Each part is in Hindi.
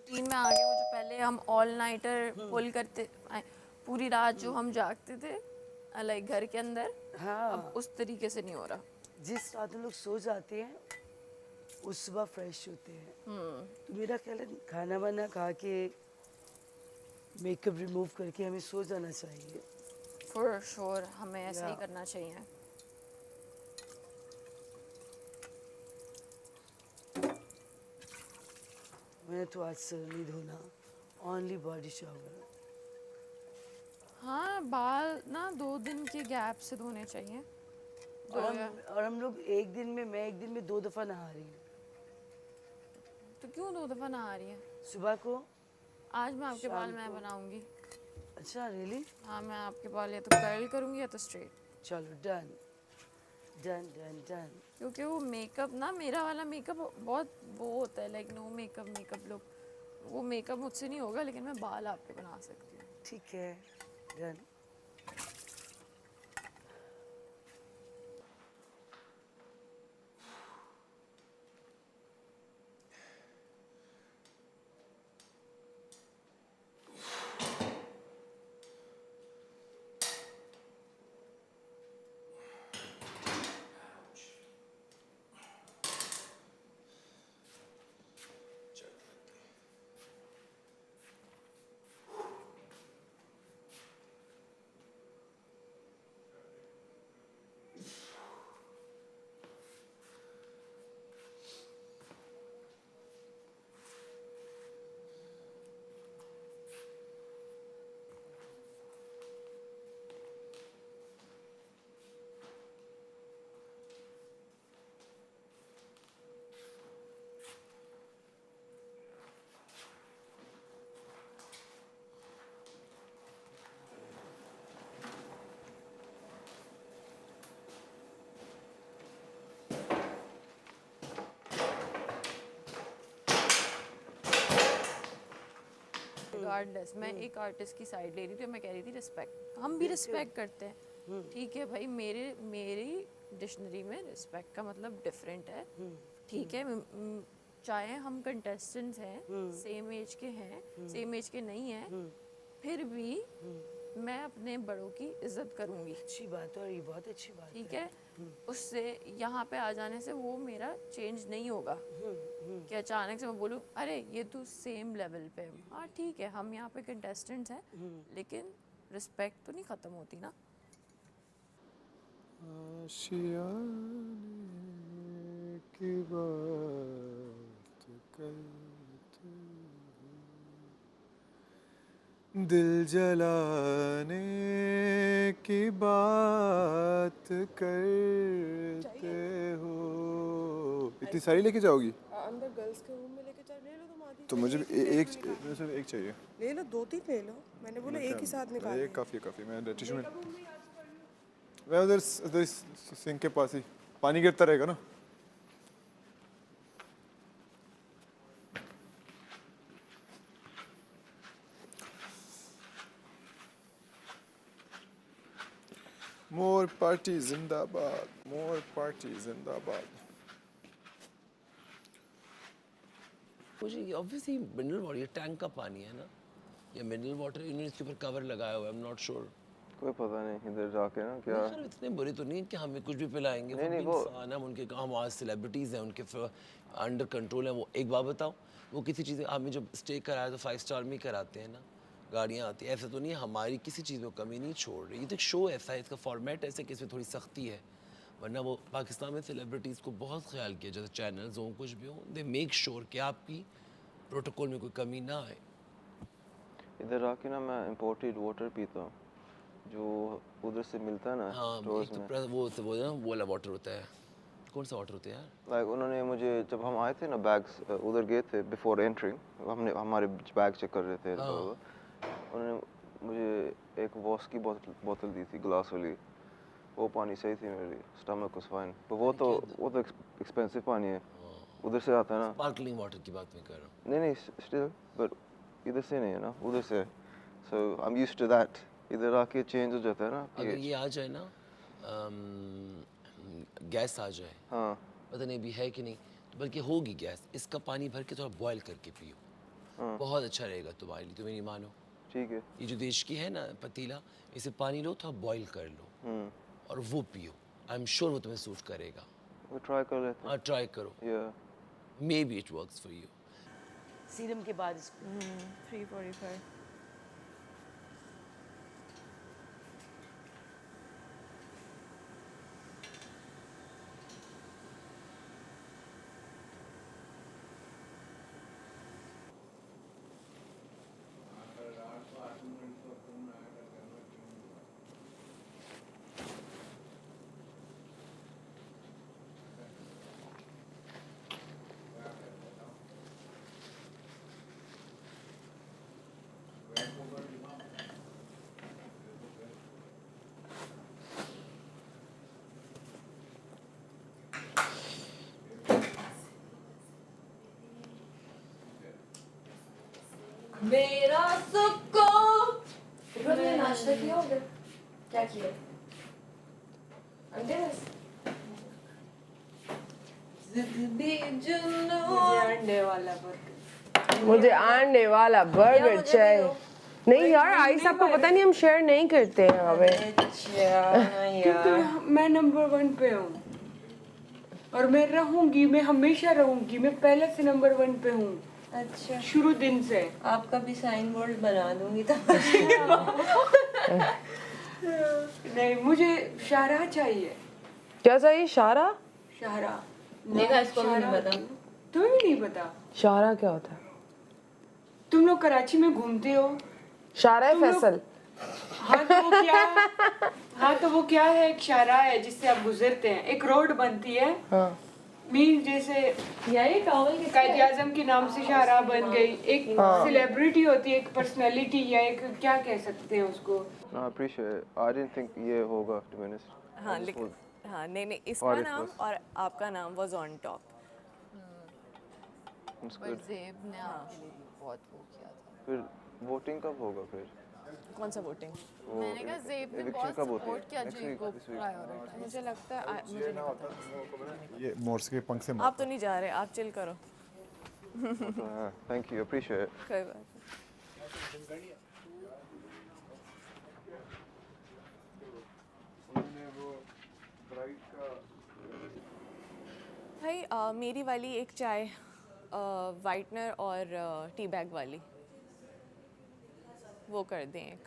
रूटीन में आ गए वो जो पहले हम ऑल नाइटर पुल करते पूरी रात जो हम जागते थे लाइक घर के अंदर, अब हाँ, उस तरीके से नहीं हो रहा। जिस रात हम लोग सो जाते हैं उस सुबह फ्रेश होते हैं। तो मेरा ख्याल है खाना वाना खा के मेकअप रिमूव करके हमें सो जाना चाहिए। फॉर श्योर हमें ऐसा या ही करना चाहिए। मैं तो आज सर नहीं धोना, ओनली बॉडी शावर। हाँ, बाल ना 2 दिन के गैप से धोने चाहिए। और दो या हम लोग एक दिन में, मैं एक दिन में 2 दफ़ा नहा रही हूँ। तो क्यों 2 दफ़ा नहा रही है? सुबह को, आज मैं आपके बाल शाम मैं को। बनाऊंगी। अच्छा रियली? हाँ, मैं आपके बाल या तो कर्ल करूंगी या तो स्ट्रेट। चलो डन डन डन डन। क्योंकि वो मेकअप ना, मेरा वाला मेकअप बहुत वो होता है like no makeup makeup look. वो मेकअप मुझसे नहीं होगा, लेकिन मैं बाल आपके बना सकती हूँ। ठीक है डन। रिगार्डलेस मैं एक आर्टिस्ट की साइड ले रही थी, मैं कह रही थी रिस्पेक्ट, हम भी रिस्पेक्ट करते हैं। ठीक है भाई, मेरी डिक्शनरी में रिस्पेक्ट का मतलब डिफरेंट है। ठीक है, चाहे हम कंटेस्टेंट्स हैं, सेम एज के हैं, सेम एज के नहीं हैं, फिर भी मैं अपने बड़ों की इज्जत करूंगी। अच्छी बात है और ये बहुत अच्छी बात ठीक है। है, उससे यहाँ पे आ जाने से वो मेरा चेंज नहीं होगा कि अचानक से मैं बोलूँ अरे ये तो सेम लेवल पे है। हाँ ठीक है, हम यहाँ पे कंटेस्टेंट्स हैं, लेकिन रिस्पेक्ट तो नहीं ख़त्म होती ना। आशियाने की बात करते दिल जलाने की बात करते हो। इतनी सारी लेके जाओगी? अंदर गर्ल्स के रूम में लेके जा, ले लो तुम आधी। तो मैंने मुझे एक ही प्लेट एक में निकाला। मुझे सिर्फ एक चाहिए। ले लो, 2-3 ले लो। मैंने बोला एक ही साथ निकाल एक काफ़ी है, काफ़ी। मैं टिश्यू में, मैं उधर उधर सिंक के पास ही, पानी गिरता रहेगा ना। मोर पार्टी जिंदाबाद, मोर पार्टी जिंदाबाद। मुझे ऑब्वियसली मिनरल वाटर, ये टैंक का पानी है ना, या मिनरल वाटर, इन्होंने इसके ऊपर कवर लगाया हुआ है। I am not sure. कोई पता नहीं इधर जाके ना क्या। नहीं, इतने बुरे तो नहीं कि हमें कुछ भी पिलाएंगे। नहीं वो भी नहीं वो इंसान है, हम उनके, हम आज सेलिब्रिटीज़ हैं, उनके अंडर कंट्रोल है वो। एक बात बताओ, वो किसी चीज़ हमें जब स्टे कराया तो 5 स्टार में ही कराते हैं ना, गाड़ियाँ आती है। ऐसा तो नहीं है, हमारी किसी चीज़ में कमी नहीं छोड़ रही। ये तो एक शो ऐसा है, इसका फॉर्मेट ऐसा कि इसमें थोड़ी सख्ती है, वरना वो पाकिस्तान में सेलिब्रिटीज़ को बहुत ख्याल किया जाता है, चैनल्स हो कुछ भी हो, दे मेक श्योर कि आपकी प्रोटोकॉल में कोई कमी ना आए। इधर आके ना मैं इम्पोर्टेड वाटर पीता हूँ जो उधर से मिलता है ना हाँ, स्टोर्स एक तो में। वो ना वो वाला वाटर होता है। कौन सा वाटर होता है यार? लाइक उन्होंने मुझे, जब हम आए थे ना बैग्स उधर गए थे बिफोर एंटरिंग, हमने हमारे बैग चेक कर रहे थे, हाँ, उन्होंने मुझे एक वॉश की बोतल दी थी, ग्लास वाली। वो पानी सही थी, मेरी स्टमक वाज फाइन। पर वो तो एक्सपेंसिव पानी है, उधर से आता है ना। स्पार्कलिंग वाटर की बात मैं कर रहा हूँ। नहीं नहीं स्टिल, बट इधर से नहीं है ना, उधर से। So I am used to that. इधर आके चेंज हो जाता है ना अगर pH। ये आ जाए ना, गैस आ जाए, हाँ पता नहीं अभी है कि नहीं, तो बल्कि होगी गैस, इसका पानी भर के थोड़ा बॉयल करके पियो। बहुत अच्छा रहेगा तुम्हारे लिए, तुम्हें नहीं मानो। ठीक है। ये जो देश की है ना पतीला, इसे पानी लो थोड़ा बॉईल कर लो और वो पियो, आई एम श्योर वो तुम्हें सूट करेगा। वो ट्राई कर लेते हैं। हाँ ट्राई करो, या may be it works for you. Serum के बाद इसको 3:45। मेरा सुकून। तुमने नाश्ता किया होगा? क्या किया? अंडे बस? मुझे अंडे वाला बर्गर चाहिए। नहीं यार, आइस आपको पता नहीं हम शेयर नहीं करते हैं हमें। क्योंकि मैं नंबर 1 पे हूँ और मैं रहूंगी, मैं हमेशा रहूंगी, मैं पहले से नंबर 1 पे हूँ। अच्छा, शुरू दिन से। आपका भी साइन बोर्ड बना दूंगी तो। नहीं, मुझे शाहरा चाहिए। क्या चाहिए? शाहरा? शाहरा। देखा, इसको भी नहीं पता। तुम्हें भी नहीं पता? शाहरा क्या होता है? तुम लोग कराची में घूमते हो। शाहरा फैसल। हाँ तो वो क्या? हाँ तो वो क्या है? एक शाहरा है जिससे आप गुजरते हैं, एक रोड बनती है। हाँ। मीन जैसे यही टॉवल के कायद आजम के नाम से शाहरा बन गई। एक सेलिब्रिटी होती है, एक पर्सनालिटी, या एक क्या कह सकते हैं उसको। No, I appreciate. I didn't think ये होगा, to be honest. हाँ I just लेकिन thought- हाँ नहीं इसका और नाम plus- और आपका नाम वाज ऑन टॉप। It's पर good. ज़ेब ने आपके लिए भी बहुत वो किया था। फिर वोटिंग कब होगा फिर? कौन सा वोटिंग? वो मैंने कहा ज़ेब ने eviction बहुत कब होती है? सपोर्ट किया Next जी week, को this week. प्रायोरिटाइज। मुझे लगता है मुझे नहीं पता। ये मोर्स के पंख से आप तो नहीं जा रहे, आप चिल करो। Thank you, appreciate it. कोई बात नहीं। भाई मेरी वाली एक चाय वाइटनर और टी बैग वाली वो कर दें एक।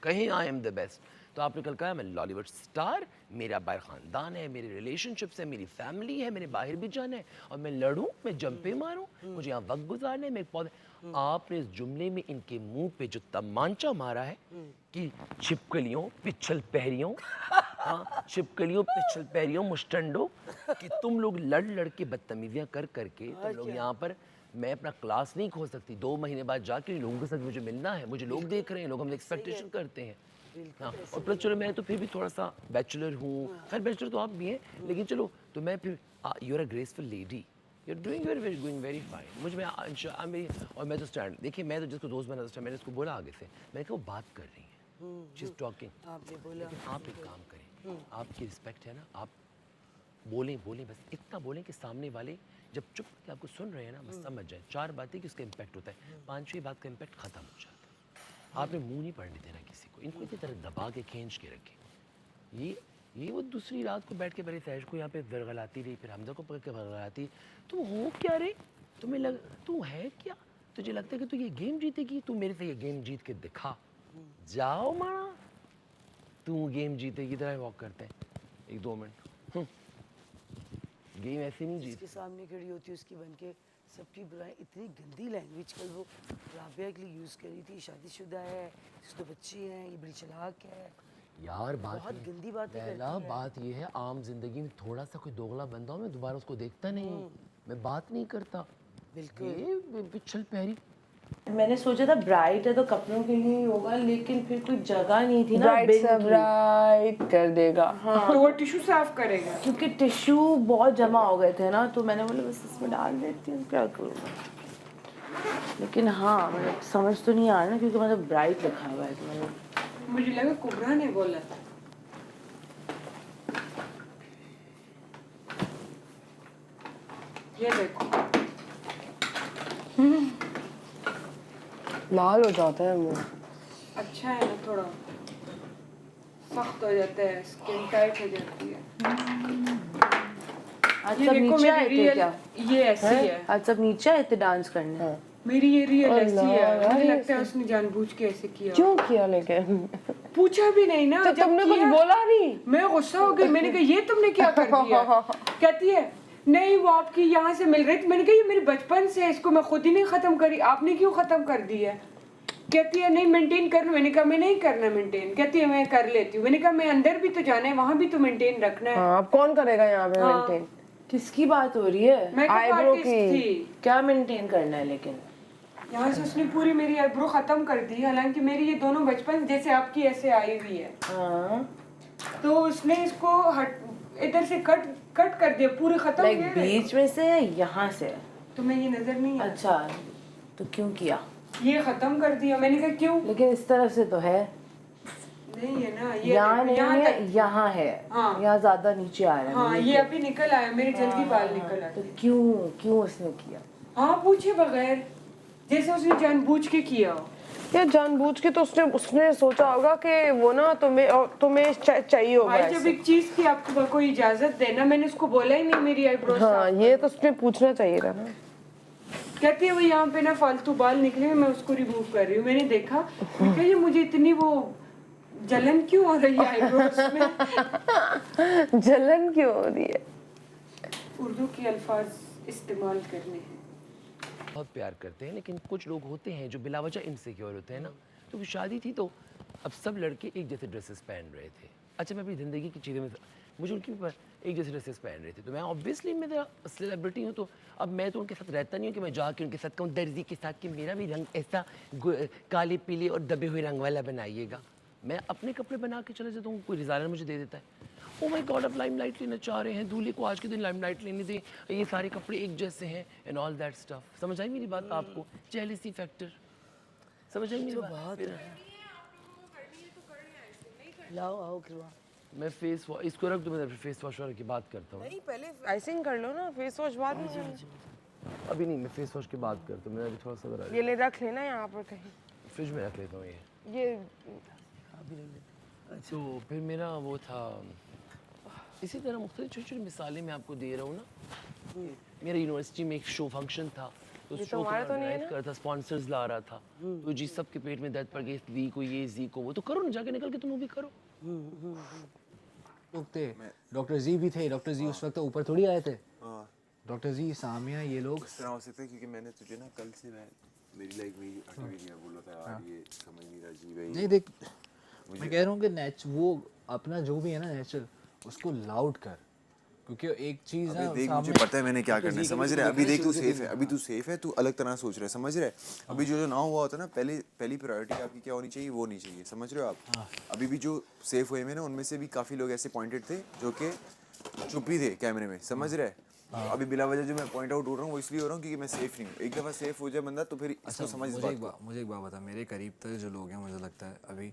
कहीं आई एम द बेस्ट। तो आपने कल कहा मैं लॉलीवुड स्टार, मेरा बाहर ख़ानदान है, मेरे रिलेशनशिप्स है, मेरी फैमिली है, मैंने बाहर भी जाना है और मैं लड़ूं, मैं जंपे मारूं, मुझे यहाँ वक्त गुजारना है, मेरे पौधे। आपने इस जुमले में इनके मुंह पे जो तमांचा मारा है कि छिपकलियों, पिछल पहरियों, हाँ छिपकलियों, पिछल पहरियों, मुस्टंडो, कि तुम लोग लड़ लड़ के बदतमीजियाँ कर करके तुम लोग यहाँ पर। मैं अपना क्लास नहीं खोल सकती 2 महीने बाद जाके लोगों के साथ मुझे मिलना है, मुझे लोग देख रहे हैं, लोग हमसे एक्सपेक्टेशन करते हैं। हाँ और प्लस चलो मैं तो फिर भी थोड़ा सा बैचलर हूँ, खैर बैचलर तो आप भी हैं, लेकिन चलो तो मैं फिर you are a graceful lady, you are doing very going very fine. मुझे मैं और मैं तो स्टैंड देखिए, मैं तो जिसको दोस्त बना था मैंने उसको बोला आगे से, मैंने कहा वो बात कर रही है, शी इज टॉकिंग। आपने बोला लेकिन आप एक काम करें, आपकी रिस्पेक्ट है ना, आप बोलें बस इतना बोलें कि सामने वाले जब चुप के आपको सुन रहे हैं ना, बस समझ जाए 4 बातें कि उसका इम्पैक्ट होता है, 5वीं बात का इम्पैक्ट खत्म हो जाता है। आपने मुंह नहीं पढ़ने देना किसी को, इनको इसी तरह दबा के खींच के रखें। ये वो दूसरी रात को बैठ के पहले सहज को यहाँ पे वरगलाती रही, फिर हमजा को पकड़ के वरगलाती। तुम हो क्या रे? तुम्हें लग तू है क्या? तुझे लगता है कि तू ये गेम जीतेगी? तू मेरे से ये गेम जीत के दिखा। जाओ माना, तू गेम जीतेगी। तरह वॉक करते हैं 1-2 मिनट। गेम ऐसे नहीं जीत। जिसके सामने खड़ी होती है उसकी बन के सबकी बुराई। इतनी गंदी लैंग्वेज कल वो राबिया के लिए यूज़ करी थी। शादीशुदा है, इसके 2 बच्चे हैं, ये बड़ी चालाक है। यार बात बहुत गंदी बातें करती पहला है। बात ये है, आम जिंदगी में थोड़ा सा कोई दोगला बंदा हो मैं दोबारा उसको देखता नहीं हूँ, मैं बात नहीं करता। बिल्कुल। ये पिछल पैरी। मैंने सोचा था ब्राइट है तो कपड़ों के लिए ही होगा, लेकिन फिर कोई जगह नहीं थी ना। ब्राइट सब ब्राइट कर देगा। हाँ तो वो टिश्यू साफ करेगा क्योंकि टिश्यू बहुत जमा हो गए थे ना, तो मैंने बोला बस इसमें डाल देती हूँ, क्या करूँगा। लेकिन हाँ मतलब समझ तो नहीं आ रहा ना, क्योंकि मतलब ब्राइट लिखा हुआ है तो मैंने, मुझे लगा कुबरा ने बोला था। ये देखो लाल हो जाता है वो। अच्छा है ना, थोड़ा सख्त हो जाता है, स्किन टाइट हो जाती है। आज ये सब देखो नीचे आए मेरी थे क्या? ये ऐसी है। आज सब नीचे आए थे डांस करने। मेरी ये रियल ऐसी है। अल्लाह, मुझे लगता है उसने जानबूझ के ऐसे किया। क्यों किया लेकिन? पूछा भी नहीं ना। तो जब तुमने कुछ किया, बोला नहीं? मैं गुस्सा हो गई। मैंने कहा ये तुमने क्या कर दिया? कहती है नहीं वो आपकी यहाँ से मिल रही थी। मैंने कहा ये मेरे बचपन से है, इसको मैं खुद ही नहीं खत्म करी, आपने क्यों खत्म कर दी है? कहती है नहीं मेंटेन कर लो। मैंने कहा मैं नहीं करना मेंटेन। कहती है मैं कर लेती हूँ। मैंने कहा मैं अंदर भी तो जाना है, वहाँ भी तो मेंटेन रखना है। हाँ, अब कौन करेगा यहाँ पे मेंटेन? किसकी बात हो रही है? मैं आईब्रो की। थी। क्या मेंटेन करना है लेकिन? यहाँ से उसने पूरी मेरी आईब्रो खत्म कर दी, हालांकि मेरी ये दोनों बचपन जैसे आपकी ऐसे आई हुई है। हाँ तो उसने इसको इधर से कट कर दिया, पूरी खत्म। लाइक बीच में से या यहाँ से? तुम्हें ये नजर नहीं है? अच्छा तो क्यों किया? ये खत्म कर दिया। मैंने कहा क्यों? लेकिन इस तरफ से तो है। नहीं है ना ये, यहाँ नहीं यहाँ है, तक। यहाँ है। हाँ। यहाँ ज्यादा नीचे आ रहा है। हाँ ये अभी निकल आया, मेरे जल्दी बाल निकल आए। तो क्यों उसने किया? हाँ पूछे बगैर, जैसे उसने जानबूझ के किया हो। या जानबूझ के तो उसने सोचा होगा कि वो ना तुम्हें चाहिए होगा भाई जब एक चीज की आपको कोई इजाजत देना, मैंने उसको बोला ही नहीं मेरी आईब्रोज। हाँ ये तो उसने पूछना चाहिए था ना। कहती है वो यहाँ पे ना फालतू बाल निकले, मैं उसको रिमूव कर रही हूँ। मैंने देखा ये मुझे इतनी वो जलन क्यों हो रही है आईब्रोज में? जलन क्यों हो रही है? उर्दू के अल्फाज इस्तेमाल करने हैं। बहुत प्यार करते हैं, लेकिन कुछ लोग होते हैं जो बिला वजह इनसिक्योर होते हैं ना। तो शादी थी तो अब सब लड़के एक जैसे ड्रेसेस पहन रहे थे। अच्छा मैं अपनी ज़िंदगी की चीज़ें में मुझे उनकी एक जैसे ड्रेसेस पहन रहे थे, तो मैं ऑब्वियसली मैं सेलिब्रिटी हूँ, तो अब मैं तो उनके साथ रहता नहीं हूँ कि मैं जाके उनके साथ कहूँ दर्जी के साथ कि मेरा भी रंग ऐसा काले पीले और दबे हुए रंग वाला बनाइएगा। मैं अपने कपड़े बना के चले जाता हूँ, कोई डिज़ाइनर मुझे दे देता है। ओ माय गॉड, अब लाइमलाइट लेना चाह रहे हैं, दूल्हे को आज के दिन लाइमलाइट लेने दें, ये सारे कपड़े एक जैसे हैं एंड ऑल दैट स्टफ। समझ आई मेरी बात आपको? जेलसी फैक्टर समझ आई मेरी बात? लाओ आओ करवा। मैं फेस वॉश इसको रख दूँ, मैं फेस वॉश वाले की बात करता हूँ। नहीं पहले आइसिंग कर लो ना, फेस वॉश बाद में करना। अभी नहीं, मैं फेस वॉश की बात करता हूँ। मैं अभी थोड़ा सा ज़रा ये ले रख लेना यहाँ पर कहीं, फ्रिज में रख लेता हूँ ये तो फिर मेरा वो था। इसी तरह मुख्तलिफ छोटी छोटी मिसालें मैं आपको दे रहा हूँ ना। मेरा यूनिवर्सिटी में एक शो फंक्शन था, तो उस शो को ऑर्गेनाइज कर रहा था, स्पॉन्सर्स ला रहा था। तो जी सबके पेट में दर्द पड़ गई, वी को ये जी को वो, तो करो ना जाके निकल के, तुम वो भी करो। लोग थे, डॉक्टर जी भी थे। डॉक्टर जी उस वक्त ऊपर थोड़ी आए थे। डॉक्टर जी, सामिया, ये लोग इस तरह हो सकता है क्योंकि मैंने तुझे ना कल से मेरी लाइक मेरी एक्टिविटी में बोला था यार, ये समझ नहीं रहा जी भाई। नहीं देख, मैं कह रहा हूँ कि वो अपना जो भी है ना नेचुरल, उसको लाउड कर, क्योंकि एक चीज ना देख मुझे पता है मैंने क्या करना है, समझ रहे? अभी देख तू सेफ है, अभी तू सेफ है, तू अलग तरह सोच रहा है, समझ रहे? अभी जो ना हुआ होता है ना, पहली प्रायोरिटी आपकी क्या होनी चाहिए, वो नहीं चाहिए, समझ रहे हो आप? अभी भी जो सेफ हुए में ना, उनमें से भी काफी लोग ऐसे पॉइंटेड थे जो कि चुप ही थे कैमरे में, समझ रहे? अभी बिला वजह जो मैं पॉइंट आउट हो रहा हूँ वो इसलिए हो रहा हूँ क्योंकि मैं सेफ नहीं हूँ। एक दफा सेफ हो जाए बंदा तो फिर इसको समझ। मुझे एक बात बता, मेरे करीब तक जो लोग हैं, मुझे लगता है अभी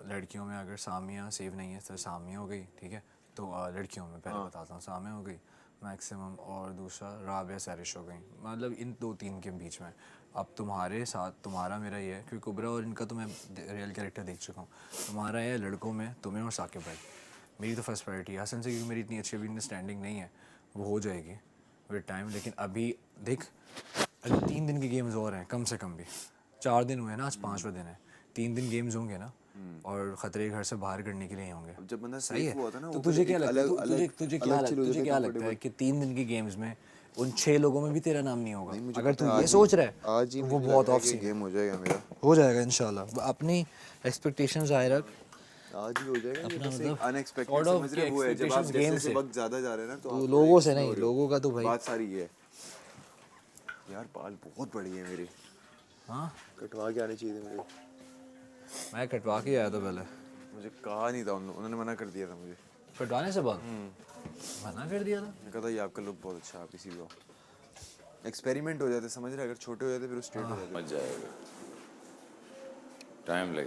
लड़कियों में अगर सामिया सेफ नहीं है तो सामिया हो गई, ठीक है? तो लड़कियों में पहले बताता हूँ, सामिया हो गई मैक्सिमम, और दूसरा राबिया सैरिश हो गई, मतलब इन 2-3 के बीच में। अब तुम्हारे साथ तुम्हारा मेरा ये है, क्योंकि कुबरा और इनका तो मैं रियल कैरेक्टर देख चुका हूँ। तुम्हारा है लड़कों में तुम्हें और साकिब भाई, मेरी तो फर्स्ट प्रायोरिटी है हसन से, क्योंकि मेरी इतनी अच्छी अभी अंडरस्टैंडिंग नहीं है, वो हो जाएगी विद टाइम। लेकिन अभी देख, अभी 3 दिन की गेम्स और हैं कम से कम भी, 4 दिन हुए हैं ना, आज 5वां दिन है, 3 दिन गेम्स होंगे ना, और खतरे घर से बाहर करने के लिए होंगे। जब बंदा सही सेफ है। हुआ था ना, तो वो तुझे फिर क्या एक लगता है, अलग- तुझे अलग क्या लगता है कि 3 दिन की गेम्स में उन 6 लोगों में भी तेरा नाम नहीं होगा? अगर तू ये सोच रहा है आज ही तो वो मुझे बहुत लग रहा ऑफ है कि सीन गेम हो जाएगा मेरा, हो जाएगा इंशाल्लाह। अपनी एक्सपेक्टेशंस हाई रख, आज ही हो जाएगा। ये अपना बस मतलब एक अनएक्सपेक्टेड sort of समझ रहे वो है, जब आप expectations जैसे game जैसे से। वक्त ज्यादा जा रहे हैं ना तो तो आप लोगों से थोड़ा नहीं, slow हो रहे हो। लोगों का तो भाई बात सारी ये है यार, बाल बहुत बड़ी है मेरे। हाँ, कटवा के आने चाहिए थे मेरे। मैं कटवा के आया था पहले, मुझे कहा नहीं था, उन्होंने मना कर दिया था मुझे कटवाने से बाद मना कर दिया था। मैंने कहा था ये आपका लुक बहुत अच्छा है, आप इसी लो। एक्सपेरिमेंट हो जाते, समझ रहे, अगर छोटे हो जाते फिर वो स्ट्रेट हो जाते। मजा आएगा, टाइम लगेगा।